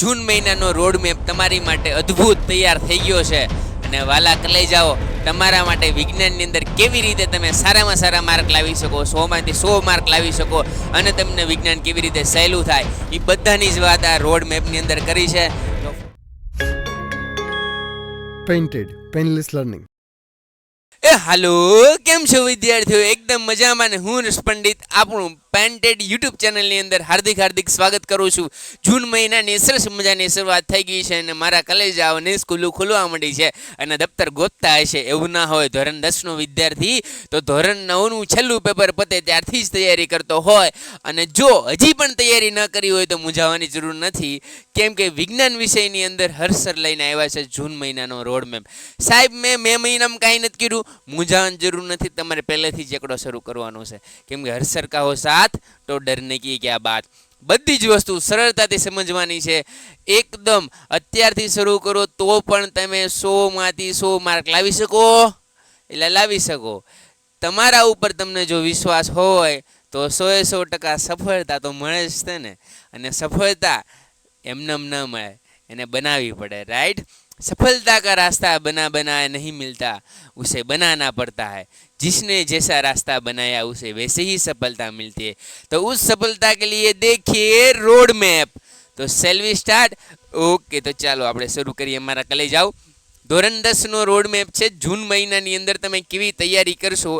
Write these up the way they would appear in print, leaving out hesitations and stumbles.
જૂન મહિનાનો road map તમારી માટે અદ્ભુત તૈયાર થઈ ગયો છે અને વાલા કલેજાઓ તમારા માટે વિજ્ઞાનની અંદર કેવી રીતે તમે સારામાં સારા માર્ક લાવી શકો, 100માંથી 100 માર્ક લાવી શકો અને તમને વિજ્ઞાન કેવી રીતે સહેલું થાય એ બધાની જ વાત આ રોડ મેપની અંદર કરી છે. Painted painless learning. હાલો, કેમ છો વિદ્યાર્થીઓ? એકદમ મજામાં ને હું હર્ષ પંડિત આપણું પેન્ટેડ યુટ્યુબ ચેનલની અંદર હાર્દિક સ્વાગત કરું છું. જૂન મહિનાની સરસ મજાની શરૂઆત થઈ ગઈ છે અને મારા કલેજાઓને સ્કૂલો ખુલવા માંડી છે અને દફતર ગોતતા હશે. એવું ના હોય, ધોરણ 10નો વિદ્યાર્થી તો ધોરણ 9નું છેલ્લું પેપર પતે ત્યારથી જ તૈયારી કરતો હોય અને જો હજી પણ તૈયારી ન કરી હોય તો મૂંઝાવાની જરૂર નથી, કેમ કે વિજ્ઞાન વિષયની અંદર હર્ષર લઈને આવ્યા છે જૂન મહિનાનો રોડ મેપ. સાહેબ મેં મહિનામાં કાંઈ નથી કર્યું, મૂંઝાવાની જરૂર નથી, તમારે પહેલેથી જ એકડો શરૂ કરવાનો છે, કેમ કે હર્ષર કા હો સાથ તો ડરને કી ક્યા બાત. બધી જ વસ્તુ સરળતાથી સમજવાની છે. એકદમ અત્યારથી શરૂ કરો તો પણ તમે 100માંથી 100 માર્ક લાવી શકો, એટલે લાવી શકો. તમારા ઉપર તમને જો વિશ્વાસ હોય તો 100% સફળતા તો મળે જ છે ને. અને સફળતા એમનેમ ન મળે, એને બનાવવી પડે, રાઈટ? सफलता का रास्ता बना बनाया नहीं मिलता, उसे बनाना पड़ता है. जिसने जैसा रास्ता बनाया उसे वैसे ही सफलता मिलती है. तो उस सफलता के लिए देखिए रोड मैप. तो shall we start? ओके, तो ચાલો આપણે શરૂ કરીએ. મારા કલે જાઓ. ધોરણ 10નો રોડ મેપ છે. જૂન મહિનાની અંદર તમે કેવી તૈયારી કરશો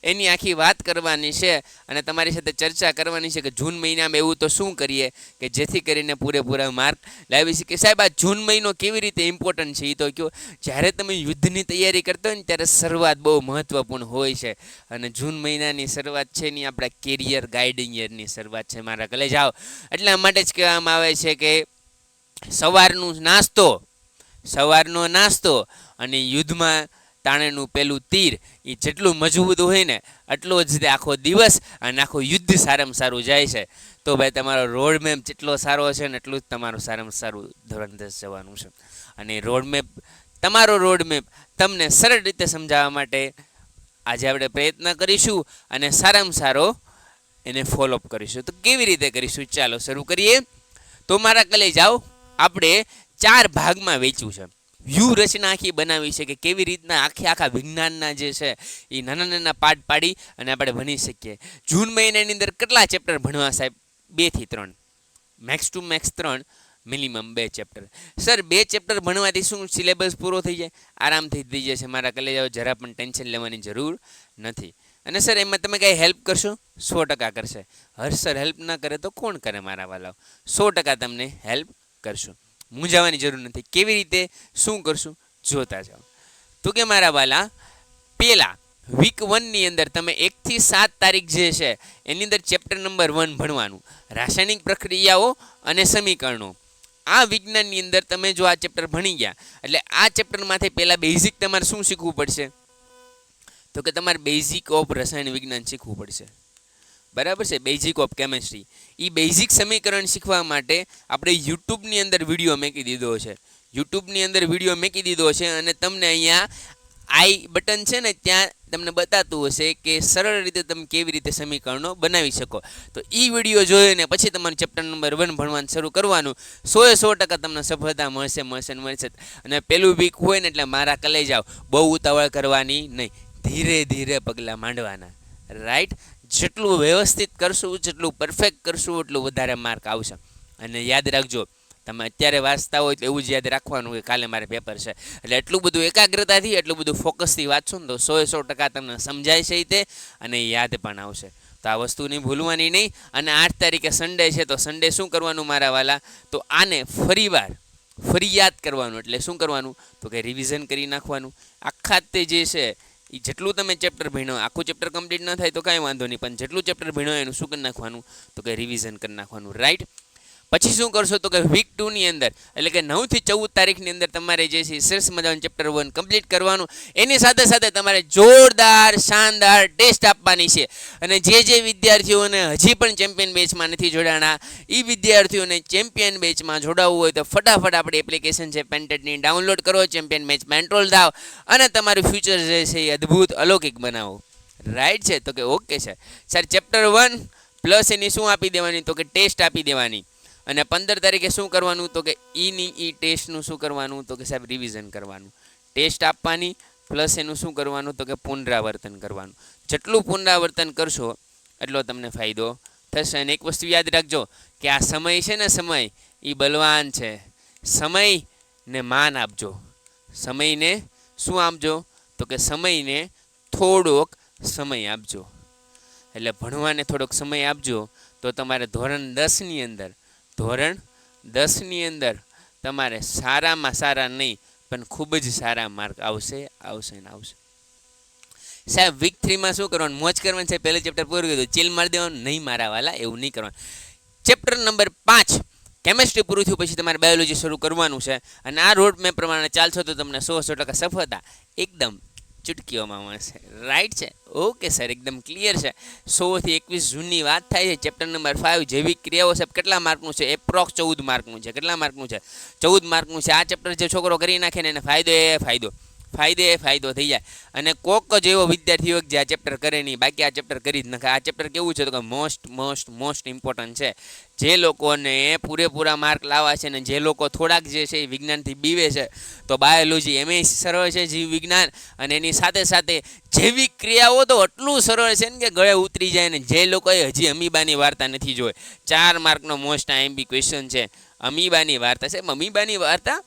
એની આખી વાત કરવાની છે અને તમારી સાથે ચર્ચા કરવાની છે કે જૂન મહિનામાં એવું તો શું કરીએ કે જેથી કરીને પૂરેપૂરા માર્ક લાવી શકીએ. સાહેબ, આ જૂન મહિનો કેવી રીતે ઇમ્પોર્ટન્ટ છે એ તો કહો. જ્યારે તમે યુદ્ધની તૈયારી કરતા હોય ને ત્યારે શરૂઆત બહુ મહત્વપૂર્ણ હોય છે અને જૂન મહિનાની શરૂઆત છે એની આપણા કેરિયર ગાઈડિંગ યરની શરૂઆત છે. મારા કલે જાઓ. એટલા માટે જ કહેવામાં આવે છે કે સવારનો નાસ્તો અને યુદ્ધમાં તાણેનું પેલું તીર એ જેટલું મજબૂત હોય ને એટલો જ આખો દિવસ અને આખો યુદ્ધ સારામાં સારું જાય છે. તો ભાઈ તમારો રોડ મેપ જેટલો સારો છે ને એટલું જ તમારું સારામાં સારું ધોરણ 10 જવાનું છે. અને તમારો રોડ મેપ તમને સરળ રીતે સમજાવવા માટે આજે આપણે પ્રયત્ન કરીશું અને સારામાં સારો એને ફોલોઅપ કરીશું. તો કેવી રીતે કરીશું ચાલો શરૂ કરીએ. તો મારા કલે જાઓ, આપણે 4 ભાગમાં વેચ્યું છે. વ્યૂહરચના આખી બનાવી છે કે કેવી રીતના આખા વિજ્ઞાનના જે છે એ નાના પાર્ટ પાડી અને આપણે ભણી શકીએ. જૂન મહિનાની અંદર કેટલા ચેપ્ટર ભણવા સાહેબ? 2 થી 3, max to max 3, minimum 2 chapter. Sir 2 chapter ભણવાથી શું સિલેબસ પૂરો થઈ જાય? આરામથી થઈ જશે. મારા કલે જાઓ, જરા પણ ટેન્શન લેવાની જરૂર નથી. અને સર એમાં તમે કંઈ હેલ્પ કરશો? 100% કરશે. હર સર હેલ્પ ના કરે તો કોણ કરે મારા વાલાઓ? 100% તમને હેલ્પ કરશું. મૂંઝાવાની જરૂર નથી. કેવી રીતે શું કરશું જોતા જાઓ. તો કે મારા વાલા, પહેલા વીક 1ની અંદર તમે 1 થી 7 તારીખ જે છે એની અંદર ચેપ્ટર નંબર 1 ભણવાનું, રાસાયણિક પ્રક્રિયાઓ અને સમીકરણો. આ વિજ્ઞાનની અંદર તમે જો આ ચેપ્ટર ભણી ગયા એટલે આ ચેપ્ટરમાંથી પહેલા બેઝિક તમારે શું શીખવું પડશે? તો કે તમારે બેઝિક ઓફ રસાયણ વિજ્ઞાન શીખવું પડશે. બરાબર છે? Basic of chemistry. A basic સમીકરણ શીખવા માટે આપણે યુટ્યુબની અંદર વિડીયો મૂકી દીધો છે. અને તમને અહીંયા આઈ બટન છે ને ત્યાં તમને બતાતું હશે કે સરળ રીતે તમે કેવી રીતે સમીકરણો બનાવી શકો. તો એ વિડીયો જોઈને પછી તમારું ચેપ્ટર નંબર 1 ભણવાનું શરૂ કરવાનું. 100% તમને સફળતા મળશે. અને પેલું વીક હોય ને એટલે મારા કલે જાઓ, બહુ ઉતાવળ કરવાની નહીં, ધીરે ધીરે પગલાં માંડવાના, રાઈટ? જેટલું વ્યવસ્થિત કરશું, જેટલું પરફેક્ટ કરશું એટલું વધારે માર્ક આવશે. અને યાદ રાખજો, તમે અત્યારે વાંચતા હોય તો એવું જ યાદ રાખવાનું કે કાલે મારે પેપર છે, એટલે એટલું બધું એકાગ્રતાથી, એટલું બધું ફોકસથી વાંચશો ને તો 100% તમને સમજાય છે તે અને યાદ પણ આવશે. તો આ વસ્તુની ભૂલવાની નહીં. અને 8 તારીખે સન્ડે છે, તો સન્ડે શું કરવાનું મારા વાલા? તો આને ફરી યાદ કરવાનું. એટલે શું કરવાનું? તો કે રિવિઝન કરી નાખવાનું. આખા તે જે છે એ જેટલું તમે ચેપ્ટર ભણ્યો, આખું ચેપ્ટર કમ્પ્લીટ ન થાય તો કાંઈ વાંધો નહીં, પણ જેટલું ચેપ્ટર ભણ્યો એનું શું કરી નાખવાનું? તો કે રિવિઝન કરી નાખવાનું, રાઈટ? પછી શું કરશો? તો કે વીક 2ની અંદર એટલે કે 9 થી 14 તારીખની અંદર તમારે જે છે સરસ મજાનું ચેપ્ટર 1 કમ્પ્લીટ કરવાનું. એની સાથે સાથે તમારે જોરદાર શાનદાર ટેસ્ટ આપવાની છે. અને જે વિદ્યાર્થીઓને હજી પણ ચેમ્પિયન બેચમાં નથી જોડાણા એ વિદ્યાર્થીઓને ચેમ્પિયન બેચમાં જોડાવવું હોય તો ફટાફટ આપણી એપ્લિકેશન છે પેન્ટેડની ડાઉનલોડ કરો, ચેમ્પિયન બેચમાં એનરોલ થાવ અને તમારું ફ્યુચર જે છે એ અદ્ભુત અલૌકિક બનાવો, રાઈટ છે? તો કે ઓકે છે સર. ચેપ્ટર 1 પ્લસ એની શું આપી દેવાની? તો કે ટેસ્ટ આપી દેવાની. અને 15 તારીખે શું કરવાનું તો કે ઈ ટેસ્ટનું શું કરવાનું તો કે સાહેબ રિવિઝન કરવાનું, ટેસ્ટ આપવાની પ્લસ એનું શું કરવાનું તો કે પુનરાવર્તન કરવાનું. જેટલું પુનરાવર્તન કરશો એટલો તમને ફાયદો થશે. અને એક વસ્તુ યાદ રાખજો કે આ સમય છે ને, સમય એ બલવાન છે. સમયને માન આપજો. સમયને શું આપજો તો કે સમયને થોડોક સમય આપજો. એટલે ભણવાને થોડોક સમય આપજો તો તમારે ધોરણ 10ની અંદર તમારે સારામાં સારા નહીં પણ ખૂબ જ સારા માર્ક આવશે. સાહેબ વીક 3માં શું કરવાનું? મોજ કરવાની છે. પહેલું ચેપ્ટર પૂરું કર્યું, ચીલ મારી દેવાનું. નહીં મારા વાલા, એવું નહીં કરવાનું. ચેપ્ટર નંબર 5 કેમેસ્ટ્રી પૂરું થયું પછી તમારે બાયોલોજી શરૂ કરવાનું છે. અને આ રોડ મેપ પ્રમાણે ચાલશો તો તમને 100% સફળતા એકદમ ચૂટકીઓમાં મળશે. રાઈટ છે? ઓકે સર, એકદમ ક્લિયર છે. 100 થી 21 જૂનની વાત થાય છે. ચેપ્ટર નંબર 5 જૈવિક ક્રિયાઓ સાહેબ કેટલા માર્કનું છે? એપ્રોક્સ 14 માર્કનું છે. કેટલા માર્કનું છે? 14 માર્કનું છે. આ ચેપ્ટર જે છોકરો કરી નાખે ને એને ફાયદો થઈ જાય. અને કોક જ એવો વિદ્યાર્થીઓ જે આ ચેપ્ટર કરે નહીં, બાકી આ ચેપ્ટર કરી જ નાખે. આ ચેપ્ટર કેવું છે તો કે મોસ્ટ ઇમ્પોર્ટન્ટ છે. જે લોકોને પૂરેપૂરા માર્ક લાવવા છે ને જે લોકો થોડાક જે છે એ વિજ્ઞાનથી બીવે છે તો બાયોલોજી એમ સરળ છે, જીવ વિજ્ઞાન, અને એની સાથે સાથે જૈવિક ક્રિયાઓ તો એટલું સરળ છે ને કે ગળે ઉતરી જાય. ને જે લોકોએ હજી અમીબાની વાર્તા નથી જોઈ, 4 માર્કનો મોસ્ટ આઈએમપી ક્વેશ્ચન છે અમીબાની વાર્તા. છે અમીબાની વાર્તા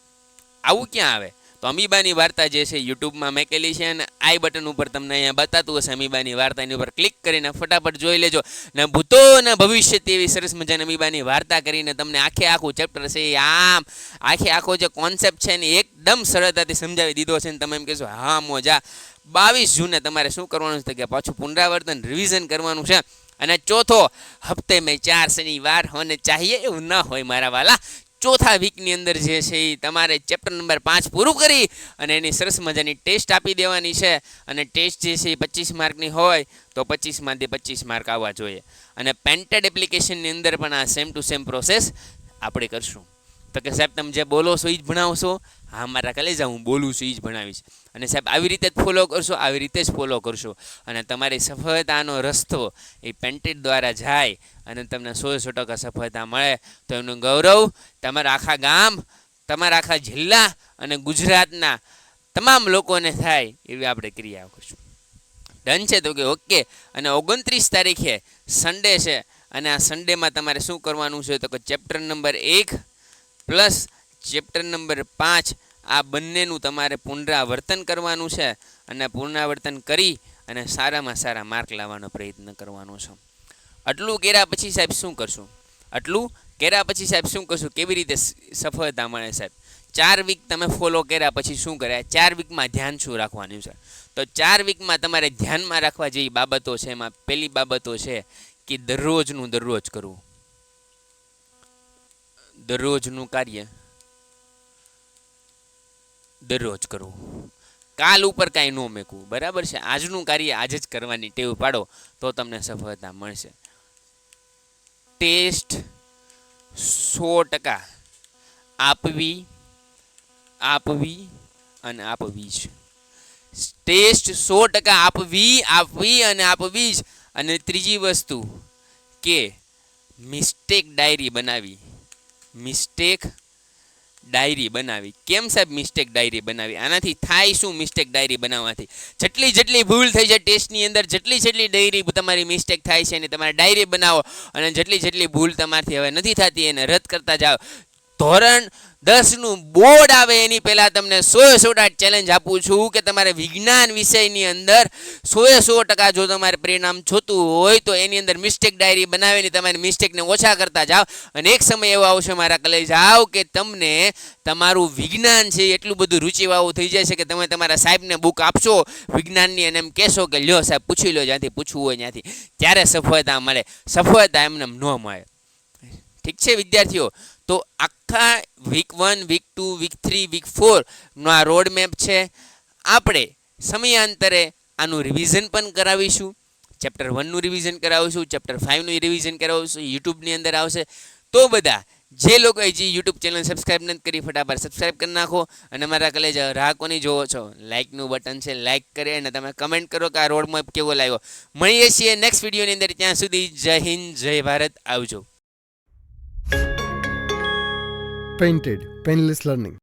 આવું ક્યાં આવે? તો અમીબાની વાર્તા જે છે યુટ્યુબમાં મેકેલી છે અને આઈ બટન ઉપર તમને અહીંયા બતાતું હશે અમીબાની વાર્તા. એની ઉપર ક્લિક કરીને ફટાફટ જોઈ લેજો. ને ભૂતો ને ભવિષ્ય તેવી સરસ મજાની અમીબાની વાર્તા કરીને તમને આખું ચેપ્ટર છે આમ આખો જે કોન્સેપ્ટ છે ને એકદમ સરળતાથી સમજાવી દીધો છે. ને તમે એમ કહેશો હા મોજા. 22 જૂને તમારે શું કરવાનું છે કે પાછું પુનરાવર્તન રિવિઝન કરવાનું છે. અને ચોથો હપ્તે મેં 4 શનિવાર હોને ચાહીએ એવું ન હોય મારા વાલા. ચોથા વીકની અંદર જે છે એ તમારે ચેપ્ટર નંબર 5 પૂરું કરી અને એની સરસ મજાની ટેસ્ટ આપી દેવાની છે. અને ટેસ્ટ જે છે એ 25 માર્કની હોય તો 25માંથી 25 માર્ક આવવા જોઈએ. અને પેન્ટેડ એપ્લિકેશનની અંદર પણ આ સેમ ટુ સેમ પ્રોસેસ આપણે કરશું. તો કે સાહેબ તમે જે બોલો છો એ જ ભણાવશો? હા મારા કલેજા, હું બોલું છું એ જ ભણાવીશ. અને સાહેબ આવી રીતે જ ફોલો કરશો, આવી રીતે જ ફોલો કરશો. અને તમારી સફળતાનો રસ્તો એ પેન્ટેડ દ્વારા જાય અને તમને 100% સફળતા મળે તો એનું ગૌરવ તમારા આખા ગામ, તમારા આખા જિલ્લા અને ગુજરાતના તમામ લોકોને થાય એવી આપણે ક્રિયાઓ કરશું. ડન છે? તો કે ઓકે. અને 29 તારીખે સન્ડે છે અને આ સન્ડેમાં તમારે શું કરવાનું છે તો કે chapter number 1 plus chapter number 5 આ બંનેનું તમારે પુનરાવર્તન કરવાનું છે. અને પુનરાવર્તન કરી અને સારામાં સારા માર્ક લાવવાનો પ્રયત્ન કરવાનો છે. આટલું કર્યા પછી સાહેબ શું કરશું? કેવી રીતે સફળતા મળે સાહેબ? 4 વીક તમે ફોલો કર્યા પછી શું કર્યા? 4 વીકમાં ધ્યાન શું રાખવાનું છે? તો 4 વીકમાં તમારે ધ્યાનમાં રાખવા જેવી બાબતો છે. એમાં પહેલી બાબતો છે કે દરરોજનું કરવું. દરરોજનું કાર્ય દરરોજ કરવું. કાલ ઉપર કાંઈ ન મેકવું. બરાબર છે? આજનું કાર્ય આજે જ કરવાની ટેવ પાડો તો તમને સફળતા મળશે. ટેસ્ટ 100% આપવી જ. ટેસ્ટ 100% આપવી અને આપવી જ. અને ત્રીજી વસ્તુ કે મિસ્ટેક ડાયરી બનાવી. કેમ સાહેબ મિસ્ટેક ડાયરી બનાવી? આનાથી થાય શું? મિસ્ટેક ડાયરી બનાવવાથી જેટલી ભૂલ થઈ જાય ટેસ્ટની અંદર, જેટલી ડાયરી તમારી મિસ્ટેક થાય છે એની તમારે ડાયરી બનાવો. અને જેટલી ભૂલ તમારથી હવે નથી થતી એને રદ કરતા જાઓ. ધોરણ 10નું બોર્ડ આવે એની પહેલાં તમને 100% ચેલેન્જ આપું છું કે તમારે વિજ્ઞાન વિષયની અંદર 100% જો તમારે પરિણામ જોતું હોય તો એની અંદર મિસ્ટેક ડાયરી બનાવીને તમારી મિસ્ટેકને ઓછા કરતા જાઓ. અને એક સમય એવો આવશે મારા કલેજ જાઓ કે તમને તમારું વિજ્ઞાન છે એટલું બધું રૂચિવાળું થઈ જાય છે કે તમે તમારા સાહેબને બુક આપશો વિજ્ઞાનની અને એમ કહેશો કે લ્યો સાહેબ પૂછી લો જ્યાંથી પૂછવું હોય ત્યાંથી. ત્યારે સફળતા મળે. સફળતા એમને ન મળે. ઠીક છે વિદ્યાર્થીઓ? તો આખા વીક 1, વીક 2, વીક 3, વીક 4નો આ રોડ મેપ છે. આપણે સમયાંતરે આનું રિવિઝન પણ કરાવીશું. ચેપ્ટર 1નું રિવિઝન કરાવીશું, ચેપ્ટર 5નું રિવિઝન કરાવીશું. યુટ્યુબની અંદર આવશે. તો બધા જે લોકોએ જે યુટ્યુબ ચેનલ સબસ્ક્રાઈબ નથી કરી ફટાફટ સબસ્ક્રાઈબ કરી નાખો. અને મારા કલેજ રાહકોની જોવો છો લાઇકનું બટન છે, લાઇક કરે અને તમે કમેન્ટ કરો કે આ રોડ મેપ કેવો લાગ્યો. મળીએ છીએ નેક્સ્ટ વિડીયોની અંદર. ત્યાં સુધી જય હિન્દ, જય ભારત. આવજો. Painted, Painless Learning.